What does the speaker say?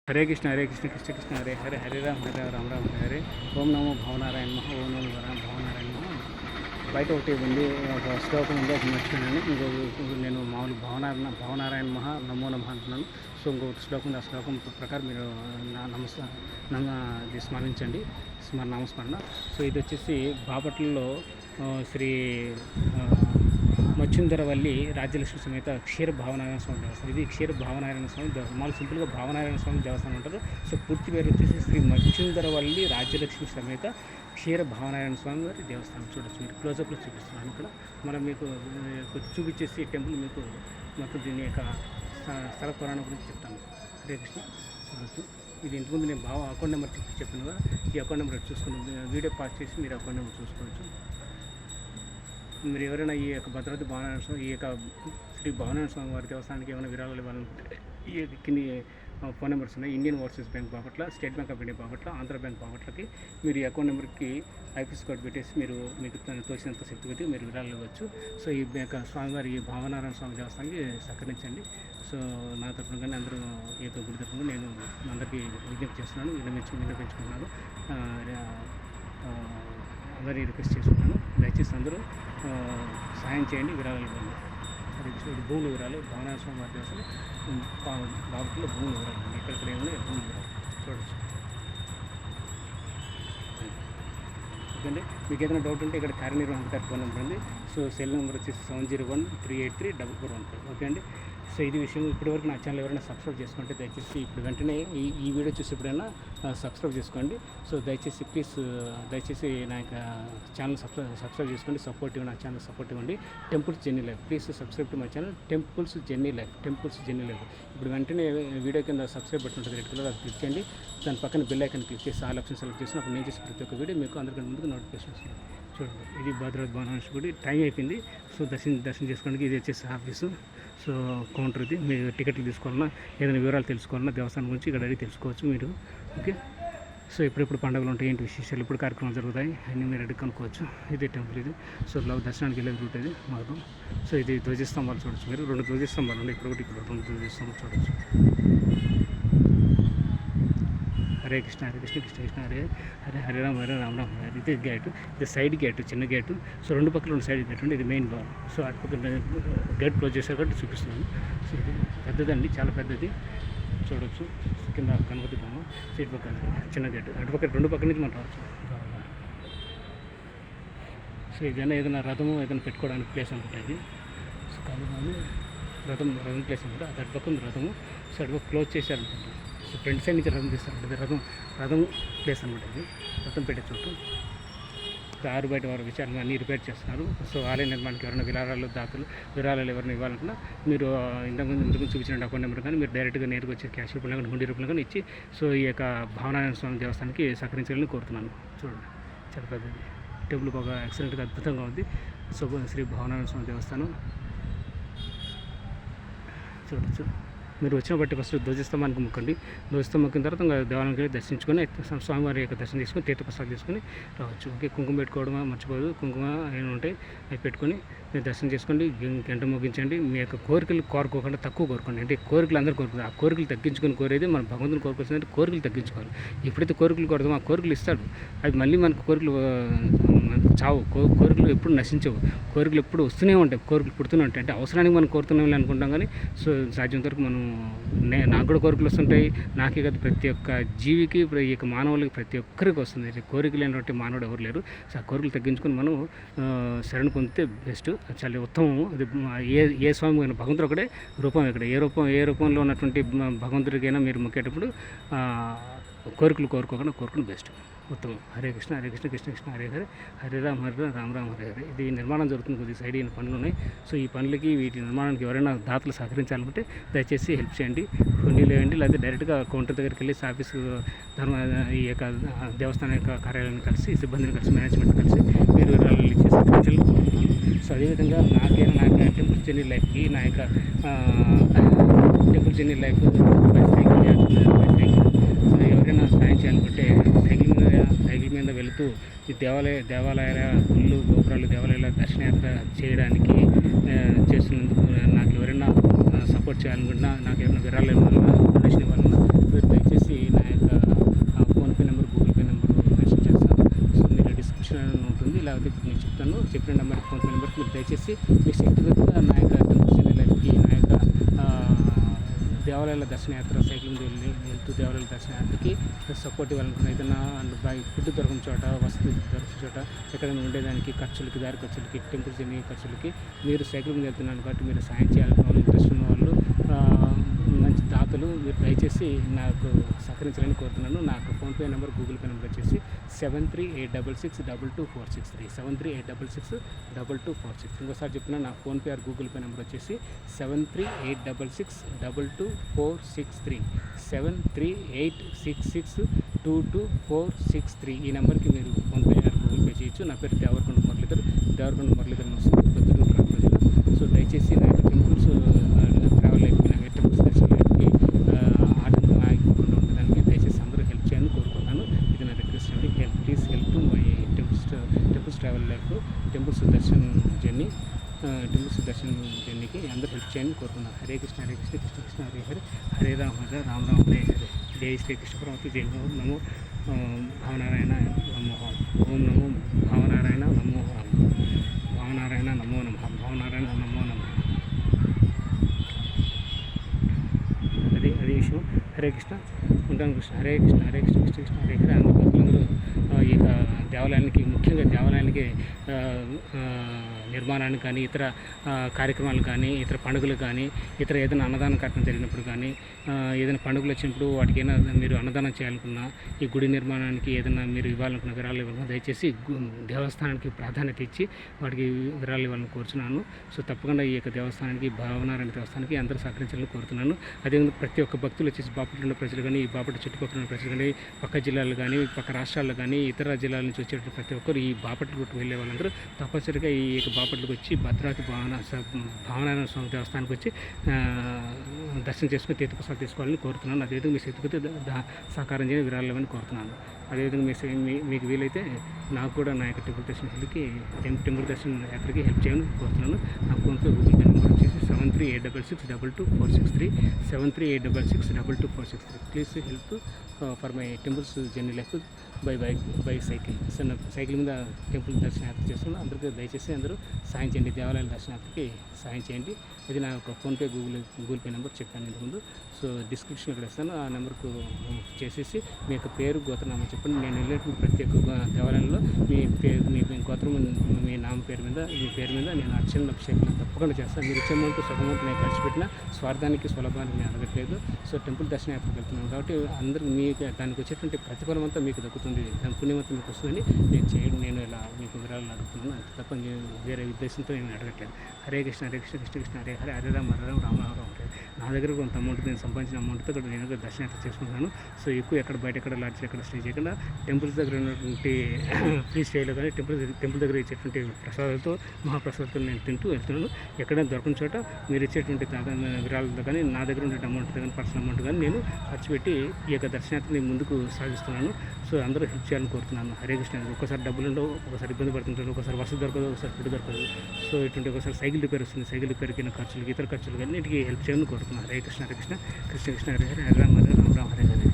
హరే కృష్ణ కృష్ణ కృష్ణ హరే హరే హరే రామ రామ హరే ఓం నమో భవనారాయణ మహా ఓం నమో భవనారాయణ మహా. బయట ఒకటి ఉంది, ఒక శ్లోకం ఉంది, అది మర్చిపోయాను. నేను మామూలు భవనారాయణ మహా నమో నమః అంటున్నాను. సో ఇంకొక శ్లోకం ఉంది, ఆ శ్లోకం ప్రకారం మీరు ఇది స్మరించండి, నామస్మరణ. సో ఇది వచ్చేసి బాపట్లలో శ్రీ మచ్చుందరవల్లి రాజ్యలక్ష్మి సమేత క్షీర భావనారాయణ స్వామి దేవస్థానం. ఇది క్షీర భావనారాయణ స్వామి దేవస్థానం, మామూలు సింపుల్గా భావనారాయణ స్వామి దేవస్థానం అంటారు. సో పూర్తి పేరు వచ్చేసి శ్రీ మచ్చుందరవల్లి రాజ్యలక్ష్మి సమేత క్షీర భావనారాయణ స్వామి వారి దేవస్థానం. చూడొచ్చు, మీరు క్లోజప్లో చూపిస్తున్నాను ఇక్కడ. మనం మీకు చూపించేసి టెంపుల్ మీకు మొత్తం దీని యొక్క స్థల పురాణం గురించి చెప్తాను. హరే కృష్ణ. చూడొచ్చు, ఇది ఇంతకుముందు నేను అకౌంట్ నెంబర్ చెప్పాను కదా, ఈ అకౌంట్ నెంబర్ చూసుకుని వీడియో పాస్ చేసి మీరు అకౌంట్ నెంబర్ చూసుకోవచ్చు. మీరు ఎవరైనా ఈ యొక్క భద్రాద్రి భావనారాయణ స్వామి, ఈ యొక్క శ్రీ భావనారాయణ స్వామి వారి దేవస్థానానికి ఏమైనా విరాళాలు ఇవ్వాలనుకుంటే ఈ కింది ఫోన్ నెంబర్స్ ఉన్నాయి. Indian Overseas Bank Bapatla, State Bank of India Bapatla, Andhra Bank బాపట్లకి మీరు ఈ అకౌంట్ నెంబర్కి ఐపీఎస్ కోడ్ పెట్టేసి మీకు తోచినంత శక్తి పెట్టి మీరు విరాళాలు ఇవ్వచ్చు. సో ఈ యొక్క స్వామివారి ఈ భావనారాయణ స్వామి దేవస్థానానికి సహకరించండి. సో నా తరఫున కానీ అందరూ ఈ యొక్క గుడి తరఫున నేను అందరికీ విజ్ఞప్తి చేస్తున్నాను, విన్నపించుకుంటున్నాను, అందరినీ రిక్వెస్ట్ చేసుకున్నాను. దయచేసి అందరూ సహాయం చేయండి, విరాళాలు ఇవ్వండి. అది భూములు వివరాలు, భావనారాయణ స్వామి వారి దేవస్థానం బాపట్లలో భూములు వివరాలు, ఎక్కడెక్కడ ఏమైనా భూములు వివరాలు చూడవచ్చు. ఓకే, మీకు ఏదైనా డౌట్ ఉంటే ఇక్కడ కార్యనిర్వాహక ఫోన్ నెంబర్ ఉంది. సో సెల్ నెంబర్ వచ్చేసి 7013834415. ఓకే అండి. సో ఇది విషయం. ఇప్పటివరకు నా ఛానల్ ఎవరైనా సబ్స్క్రైబ్ చేసుకుంటే దయచేసి ఇప్పుడు వెంటనే ఈ వీడియో చూసి ఎప్పుడైనా సబ్స్క్రైబ్ చేసుకోండి. సో దయచేసి ప్లీజ్ దయచేసి నా యొక్క ఛానల్ సబ్స్క్రైబ్ చేసుకోండి, నా ఛానల్ సపోర్ట్ ఇవ్వండి. Temples journey life, please subscribe to my channel temples journey life. ఇప్పుడు వెంటనే వీడియో కింద సబ్స్క్రైబ్ బటన్ ఉంటుంది, రెడ్ కలర్, అది క్లిక్ చేయండి. దాని పక్కన బెల్ ఐకాన్ క్లిక్ చేసి ఆల్ ఆప్షన్ సెలెక్ట్ చేసి అప్పుడు నేను చేసి ప్రతి ఒక్క వీడియో మీకు అందరికంటే ముందుకు నోటిఫికేషన్ వస్తుంది. చూడండి, ఇది భద్రాద్రి భావనారాయణ గుడి. టైం అయిపోయింది. సో దర్శనం చేసుకోండి. ఇది వచ్చేసి ఆఫీసు. సో కౌంటర్ ఇది. మీరు టికెట్లు తీసుకోవాలన్నా, ఏదైనా వివరాలు తెలుసుకోవాలన్నా దేవస్థానం గురించి ఇక్కడ అడిగి తెలుసుకోవచ్చు మీరు. ఓకే, సో ఇప్పుడు పండుగలు ఉంటాయి, ఏంటి విశేషాలు, ఇప్పుడు కార్యక్రమాలు జరుగుతాయి, అన్నీ మీరు అడిగి కనుక్కోవచ్చు. ఇది టెంపుల్ ఇది. సో దర్శనానికి వెళ్ళేది రూట్ ఇది మార్గం. సో ఇది ధ్వజస్తంభాలు చూడొచ్చు మీరు. 2 ధ్వజస్తంభాలు ఉన్నాయి, ఇక్కడ 2 ధ్వజస్తంభాలు చూడొచ్చు. హరే కృష్ణ కృష్ణ కృష్ణ హరే హరే హరే రామ రామ హరే. ఇది గేటు, ఇది సైడ్ గేటు, చిన్న గేటు. సో 2 పక్కల 2 సైడ్ గేట్ ఉంది, ఇది మెయిన్ బార్. సో అటు పక్కన గేట్ క్లోజ్ చేశారు కాబట్టి చూపిస్తున్నాను. సో ఇది పెద్దదండి, చాలా పెద్దది. చూడవచ్చు కింద గణపతి బొమ్మ, సైడ్ పక్కన చిన్న గేటు, అటు పక్కన 2 పక్కల నుంచి మనం రావచ్చు. సో ఏదైనా రథము ఏదైనా పెట్టుకోవడానికి ప్లేస్ అనుకుంటుంది. సో కాబట్టి రథం ప్లేస్ అనుకుంటా, అటు పక్కన రథము. సో అటు పక్క క్లోజ్ చేశారనుకుంటా. సో ఫ్రంట్ సైడ్ నుంచి రథం తీస్తారంటే రథం ప్లేస్ అనమాట. ఇది రథం పెట్టే చోటు. ఆరు బయట వారు విచారణ అన్నీ రిపేర్ చేస్తున్నారు. సో ఆలయ నిర్మాణానికి ఎవరైనా విరాళాలు ఎవరైనా ఇవ్వాలనుకున్నా మీరు ఇంతకుముందు చూపించిన అకౌంట్ నెంబర్ కానీ మీరు డైరెక్ట్గా నేరుగా వచ్చి క్యాష్ రూపంలో కానీ హుండీ రూపంలో కానీ ఇచ్చి సో ఈ యొక్క భావనారాయణ స్వామి దేవస్థానానికి సహకరించాలని కోరుతున్నాను. చూడండి, చాలా పెద్దది టెంపుల్, ఒక ఎక్సలెంట్గా అద్భుతంగా ఉంది. సో శ్రీ భావనారాయణ స్వామి దేవస్థానం చూడవచ్చు. మీరు వచ్చిన బట్టి ఫస్ట్ ధ్వజస్తంభానికి మొక్కండి. ధ్వజస్తంభం మొక్కిన తర్వాత దేవాలయానికి వెళ్ళి దర్శించుకొని స్వామివారి యొక్క దర్శనం తీసుకొని తీర్థప్రసాదం తీసుకొని రావచ్చు. ఓకే, కుంకుమ పెట్టుకోవడం మర్చిపోదు. కుంకుమ ఏమైనా ఉంటాయి అవి పెట్టుకొని మీరు దర్శనం చేసుకోండి, గంట ముగించండి. మీ యొక్క కోరికలు కోరుకోకుండా తక్కువ కోరుకోండి. అంటే కోరికలు అందరూ కోరుకుంటారు, ఆ కోరికలు తగ్గించుకొని కోరేది మన భగవంతుని కోరుకోవాల్సిందంటే కోరికలు తగ్గించుకోవాలి. ఎప్పుడైతే కోరికలు కోరుతామో ఆ కోరికలు ఇస్తాడు. అది మళ్ళీ మనకు కోరికలు చావు, కోరికలు ఎప్పుడు నశించవు, కోరికలు ఎప్పుడు వస్తూనే ఉంటాయి, కోరికలు పుడుతూనే ఉంటాయి. అంటే అవసరానికి మనం కోరుతున్నాం అనుకుంటాం కానీ సో సాధ్యంత వరకు మనం నాకు కూడా కోరికలు వస్తుంటాయి, నాకే కదా ప్రతి ఒక్క జీవికి, ఈ యొక్క మానవులకి ప్రతి ఒక్కరికి వస్తుంది. కోరికలు లేనటువంటి మానవుడు ఎవరు లేరు. సో ఆ కోరికలు తగ్గించుకొని మనం శరణు పొందితే బెస్ట్, చాలా ఉత్తమం. అది ఏ స్వామి అయినా భగవంతుడు ఒకటే రూపం. ఇక్కడ ఏ రూపంలో ఉన్నటువంటి భగవంతుడికైనా మీరు మొక్కేటప్పుడు కోరికలు కోరుకుని బెస్ట్, ఉత్తమం. హరే కృష్ణ కృష్ణ కృష్ణ హరే హరే హరే రామ రామ హరే హరే. ఇది నిర్మాణం జరుగుతుంది, కొద్దిగా సైడ్ అయిన పనులు ఉన్నాయి. సో ఈ పనులకి వీటి నిర్మాణానికి ఎవరైనా దాతలు సహకరించాలనుకుంటే దయచేసి హెల్ప్ చేయండి, హుండీలు వేయండి, లేకపోతే డైరెక్ట్గా కౌంటర్ దగ్గరికి వెళ్ళి ఆఫీసు ఈ యొక్క దేవస్థానం యొక్క కార్యాలయాన్ని కలిసి, సిబ్బందిని కలిసి, మేనేజ్మెంట్ కలిసి మీరు వివరాలు ఇచ్చి సహకరించాలి. సో అదేవిధంగా నా టెంపుల్ జర్నీ లైఫ్కి, నా యొక్క టెంపుల్ జర్నీ లైఫ్ ఎవరైనా సాయం చేయాలనుకుంటే సైకిల్ మీద వెళుతూ ఈ దేవాలయాల గుళ్ళు, గోపురాలు, దేవాలయాల దర్శనయాత్ర చేయడానికి చేస్తున్నందుకు నాకు ఎవరైనా సపోర్ట్ చేయాలనుకుంటున్నా, నాకు ఏమైనా విరాళాలు ఇవ్వాలన్నా, డొనేషన్ ఇవ్వాలన్నా మీరు దయచేసి చెప్పిన నెంబర్కి ఫోన్పే నెంబర్కి మీరు దయచేసి మీ శక్తిగతంగా నా యొక్క టెంపుల్స్ లైఫ్కి నా యొక్క దేవాలయాల దర్శనయాత్ర సైక్లింగ్ వెళ్తూ దేవాలయాల దర్శనయాత్రకి సపోర్ట్ ఇవ్వాలనుకున్న ఏదైనా ఫుడ్ దొరకని చోట వసతి దొరకని చోట ఎక్కడైనా ఉండేదానికి ఖర్చులకి దారి ఖర్చులకి టెంపుల్స్ ఎన్ని ఖర్చులకి మీరు సైక్లింగ్ వెళ్తున్నాను కాబట్టి మీరు సాయం చేయాలనుకున్న వాళ్ళు ఇంట్రెస్ట్ ఉన్న వాళ్ళు మంచి దాతలు మీరు దయచేసి నాకు సహకరించాలని కోరుతున్నాను. నాకు PhonePe number Google pay number వచ్చేసి 7386622463 7386622463. ఇంకోసారి చెప్తున్నా నా PhonePe are Google pay number వచ్చేసి 7386622463 7386622463. ఈ నెంబర్కి మీరు ఫోన్పే ఆర్ గూగుల్ పే చేయొచ్చు. నా పేరు దేవరకొండ మురళీధర్ వస్తుంది కొత్తూరు కడప జిల్లా. సో దయచేసి నా యొక్క టెంపుల్స్ ట్రావెల్ లైఫ్కి నా టెంపుల్స్ దర్శనం లైఫ్కి ఆటంకం ఆగిపోకుండా ఉండడానికి దయచేసి అందరూ హెల్ప్ చేయాలని కోరుకుంటున్నాను. ఇది నా రిక్వెస్ట్ అండి. Please help to my temples travel life temples darshan జర్నీకి అందరూ హెల్ప్ చేయాలని కోరుకున్నాను. హరే కృష్ణ కృష్ణ కృష్ణ హరే హరే హరే రామ హరే రామ హరే హరే. జై శ్రీకృష్ణ పరమాత్మ జై ఓం నమో భావనారాయణ నమో ఓం నమో భావనారాయణ నమో భావనారాయణ నమో నమ భావనారాయణ నమో నమ. అది విషయం. హరే కృష్ణ ఉంటాను. కృష్ణ హరే కృష్ణ కృష్ణ కృష్ణ హరే హరే. అందరూ ఈ యొక్క దేవాలయానికి ముఖ్యంగా దేవాలయానికి నిర్మాణానికి కానీ ఇతర కార్యక్రమాలు కానీ ఇతర పండుగలు కానీ ఇతర ఏదైనా అన్నదాన కార్యక్రమం జరిగినప్పుడు కానీ ఏదైనా పండుగలు వచ్చినప్పుడు వాటికి ఏదైనా మీరు అన్నదానం చేయాలనుకున్నా ఈ గుడి నిర్మాణానికి ఏదైనా మీరు ఇవ్వాలనుకున్న విరాళాలు ఇవ్వాలన్నా దయచేసి దేవస్థానానికి ప్రాధాన్యత ఇచ్చి వాటికి విరాళాలు ఇవ్వాలని కోరుచున్నాను. సో తప్పకుండా ఈ యొక్క దేవస్థానానికి భావనారాయణ దేవస్థానానికి అందరూ సహకరించాలని కోరుతున్నాను. అదేవిధంగా ప్రతి ఒక్క భక్తులు వచ్చేసి బాపట్ల ఉన్న ప్రజలు కానీ ఈ బాపట్ల చుట్టుపక్కల ఉన్న ప్రజలు కానీ పక్క జిల్లాలు కానీ పక్క రాష్ట్రాల్లో కానీ ఇతర జిల్లాల నుంచి వచ్చేటువంటి ప్రతి ఒక్కరు ఈ బాపట్ల గుట్టు వెళ్ళే వాళ్ళందరూ తప్పనిసరిగా ఈ యొక్క బాపట్లకు వచ్చి భద్రాద్రి భావనారాయణ స్వామి దేవస్థానానికి వచ్చి దర్శనం చేసుకుని తీర్థప్రసాదం తీసుకోవాలని కోరుతున్నాను. అదేవిధంగా మీ శక్తికి సహకారం చేయని విరాళాలని కోరుతున్నాను. అదేవిధంగా మీకు వీలైతే నాకు కూడా నా యొక్క టెంపుల్ దర్శన యాత్రకి హెల్ప్ చేయాలని కోరుతున్నాను. నా ఫోన్పే గూగుల్ పే నెంబర్ వచ్చేసి 7386622463 7386622463. Please help for my temples journey life by cycle. Cycle మీద టెంపుల్ దర్శనయాత్ర చేస్తున్నాను. అందరికీ దయచేసి అందరూ సాయం చేయండి. దేవాలయాల దర్శనానికి సాయం చేయండి. ఇది నా యొక్క ఫోన్పే గూగుల్ పే నెంబర్ చెప్పాను ఇంతకుముందు. సో డిస్క్రిప్షన్ ఇక్కడ ఇస్తాను. ఆ నెంబర్కు చేసేసి మీ యొక్క పేరు గోత్రనామం చెప్పండి. నేను వెళ్ళేటువంటి ప్రతి ఒక్క దేవాలయంలో మీ గోత్రం మీ నామ పేరు మీద మీ పేరు మీద నేను అర్చన అభిషేకం తప్పకుండా చేస్తాను. మీరు ఇచ్చే అమౌంట్ సగమౌంట్ నేను ఖర్చు పెట్టిన స్వార్థానికి సులభానికి నేను అడగట్లేదు. సో టెంపుల్ దర్శనయాత్రకు వెళ్తున్నాను కాబట్టి అందరూ మీకు దానికి వచ్చేటువంటి ప్రతిఫలం అంతా మీకు దక్కుతుంది, దాని పుణ్యం అంతా మీకు వస్తుందని నేను ఇలా మీకు వివరాలు అడుగుతున్నాను. అంతే తప్ప వేరే ఉద్దేశంతో నేను అడగట్లేదు. హరే కృష్ణ కృష్ణ కృష్ణ హరే హరే హరే రామ రామ హరే. నా దగ్గర కొంత అమౌంట్ నేను సంపాదించిన అమౌంట్తో ఇక్కడ నేను దర్శనయాత్ర చేసుకుంటున్నాను. సో ఎక్కువ ఎక్కడ బయట ఎక్కడ లాడ్జ్ ఎక్కడ స్టే చేయకుండా టెంపుల్స్ దగ్గర ఉన్నటువంటి ఫ్రీ స్టేలో కానీ టెంపుల్ దగ్గర ఇచ్చేటువంటి ప్రసాదాలతో మహాప్రసాదాలతో నేను తింటూ వెళ్తున్నాను. ఎక్కడైనా దొరకని చోట మీరు ఇచ్చేటువంటి విరాళాలతో కానీ నా దగ్గర ఉండే అమౌంట్ కానీ పర్సనల్ అమౌంట్ కానీ నేను ఖర్చు పెట్టి ఈ యొక్క దర్శనాన్ని ముందుకు సాగిస్తున్నాను. సో అందరూ హెల్ప్ చేయాలని కోరుతున్నాను. హరే కృష్ణ. ఒక్కసారి డబ్బులు ఉండవు, ఒకసారి ఇబ్బంది పడుతుంటారు, ఒకసారి వసతి దొరకదు, ఒకసారి ఫుడ్ దొరకదు. సో ఇటువంటి ఒకసారి సైకిల్ రిపేర్ వస్తుంది, సైకిల్ రిపేర్కి ఖర్చులు ఇతర ఖర్చులు అన్నిటికీ హెల్ప్ చేయాలని కోరుతున్నాను. హరే కృష్ణ కృష్ణ కృష్ణ కృష్ణ హరే హరే హరే రామ రామ హరే హరే.